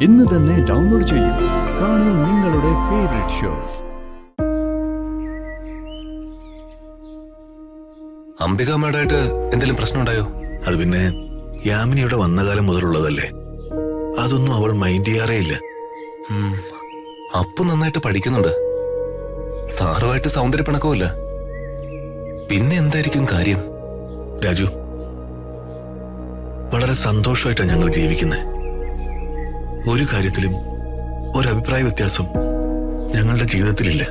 ഇന്ന് തന്നെ ഡൗൺലോഡ് ചെയ്യൂ. കാണൂ നിങ്ങളുടെ ഫേവറേറ്റ് ഷോസ്. അംബിക മേഡായിട്ട് എന്തെങ്കിലും പ്രശ്നം ഉണ്ടായോ? അത് പിന്നെ യാമിനി ഇവിടെ വന്ന കാലം മുതലുള്ളതല്ലേ, അതൊന്നും അവൾ മൈൻഡ് ചെയ്യാറേ ഇല്ല. അപ്പു നന്നായിട്ട് പഠിക്കുന്നുണ്ട്, സാറുമായിട്ട് സൗന്ദര്യപ്പിണക്കവുമില്ല. പിന്നെ എന്തായിരിക്കും കാര്യം? രാജു, വളരെ സന്തോഷമായിട്ടാണ് ഞങ്ങൾ ജീവിക്കുന്നത്. ഒരു കാര്യത്തിലും ഒരഭിപ്രായ വ്യത്യാസം ഞങ്ങളുടെ ജീവിതത്തിലില്ല.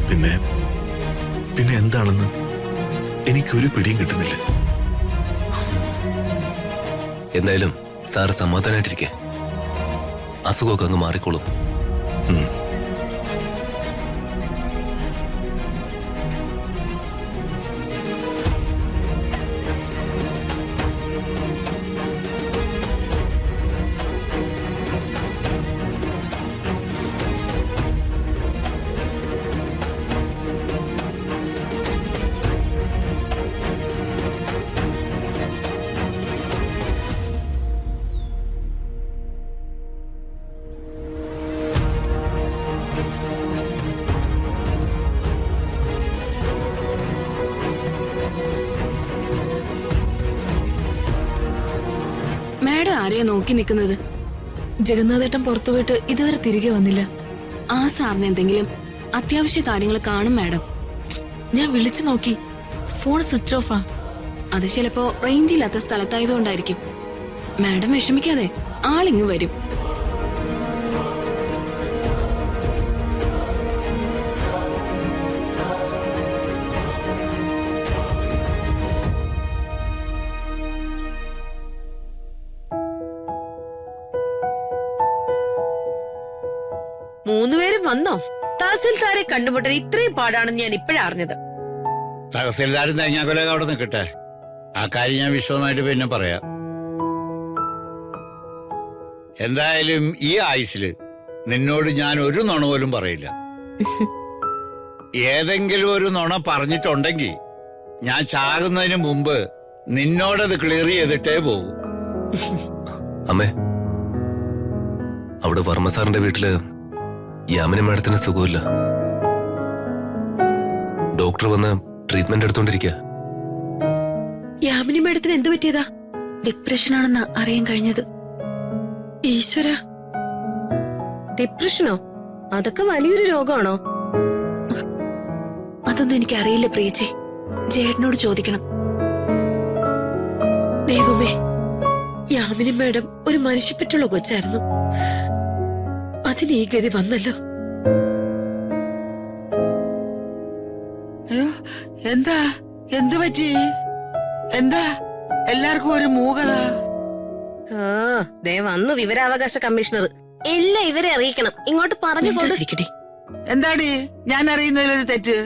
പിന്നെ പിന്നെ എന്താണെന്ന് എനിക്കൊരു പിടിയും കിട്ടുന്നില്ല. എന്തായാലും സാറ് സമാധാനായിട്ടിരിക്കെ, അസുഖമൊക്കെ അങ്ങ് മാറിക്കോളും. മാഡം ആരെയോ നോക്കി നിൽക്കുന്നത്? ജഗന്നാഥേട്ടൻ പുറത്തുപോയിട്ട് ഇതുവരെ തിരികെ വന്നില്ല. ആ സാറിന് എന്തെങ്കിലും അത്യാവശ്യ കാര്യങ്ങൾ കാണും മാഡം. ഞാൻ വിളിച്ചു നോക്കി, ഫോൺ സ്വിച്ച് ഓഫാ. അത് ചിലപ്പോ റേഞ്ച് ഇല്ലാത്ത സ്ഥലത്തായതുകൊണ്ടായിരിക്കും. മാഡം വിഷമിക്കാതെ, ആളിങ്ങ് വരും. മൂന്നുപേരും വന്നോ? തഹസിൽദാരെ കണ്ടുമുട്ടാൻ ഇത്രയും പാടാണെന്ന് ഞാൻ ഇപ്പോഴാ അറിഞ്ഞത്. തഹസിൽദാരും തേങ്ങാക്കൊലൊക്കെ അവിടെ നിൽക്കട്ടെ, ആ കാര്യം ഞാൻ വിശദമായിട്ട് പിന്നെ പറയാം. എന്തായാലും ഈ ആയുസില് നിന്നോട് ഞാൻ ഒരു നുണ പോലും പറയില്ല. ഏതെങ്കിലും ഒരു നുണ പറഞ്ഞിട്ടുണ്ടെങ്കിൽ ഞാൻ ചാകുന്നതിന് മുമ്പ് നിന്നോടത് ക്ലിയർ ചെയ്തിട്ടേ പോകൂ. അമ്മേ, അവിടെ വർമ്മ സാറിന്റെ വീട്ടില് യാമിനി മാഡത്തിന് സുഖമില്ല. ഡോക്ടർ വന്ന് ട്രീറ്റ്മെന്റ് എടുത്തോണ്ടിരിക്കുക. യാമിനി മേഡത്തിന് എന്ത് പറ്റിയതാ? ഡിപ്രഷനാണെന്ന് അറിയാൻ കഴിഞ്ഞത്. ഈശ്വര, ഡിപ്രഷനോ? അതൊക്കെ വലിയൊരു രോഗമാണോ? അതൊന്നും എനിക്കറിയില്ല പ്രിയച്ചി, ജേട്ടനോട് ചോദിക്കണം. ദൈവമേ, യാമിനി മേഡം ഒരു മനുഷ്യപ്പറ്റുള്ള കൊച്ചായിരുന്നു, അതിന് ഈ ഗതി വന്നല്ലോ. എന്താ എന്ത് പറ്റി? എന്താ എല്ലാവർക്കും ഒരു മൂകത? വന്നു വിവരാവകാശ കമ്മീഷണർ. എല്ലാം ഇവരെ അറിയിക്കണം, ഇങ്ങോട്ട് പറഞ്ഞു കൊടുക്കട്ടെ. എന്താടി ഞാൻ അറിയുന്നതിലൊരു തെറ്റ്?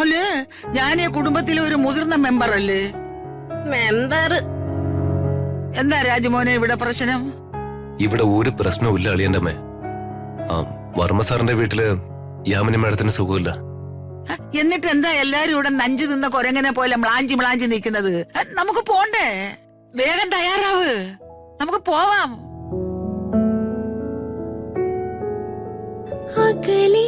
അല്ലേ, ഞാൻ ഈ കുടുംബത്തിലെ ഒരു മുതിർന്ന മെമ്പർ അല്ലേ? മെമ്പർ എന്താ രാജമോനെ ഇവിടെ പ്രശ്നം? ഇവിടെ ഒരു പ്രശ്നവും ഇല്ല അളിയന്റെ അമ്മേ. വർമ്മ സാറിന്റെ വീട്ടില് യാമിനി മാഡത്തിന് സുഖമില്ല. എന്നിട്ട് എന്താ എല്ലാരും ഇവിടെ നഞ്ചു നിന്ന കൊരങ്ങനെ പോലെ മ്ലാഞ്ചി മ്ലാഞ്ചി നിൽക്കുന്നത്? നമുക്ക് പോണ്ടേ? വേഗം തയ്യാറാവ്, നമുക്ക് പോവാം. അകലേ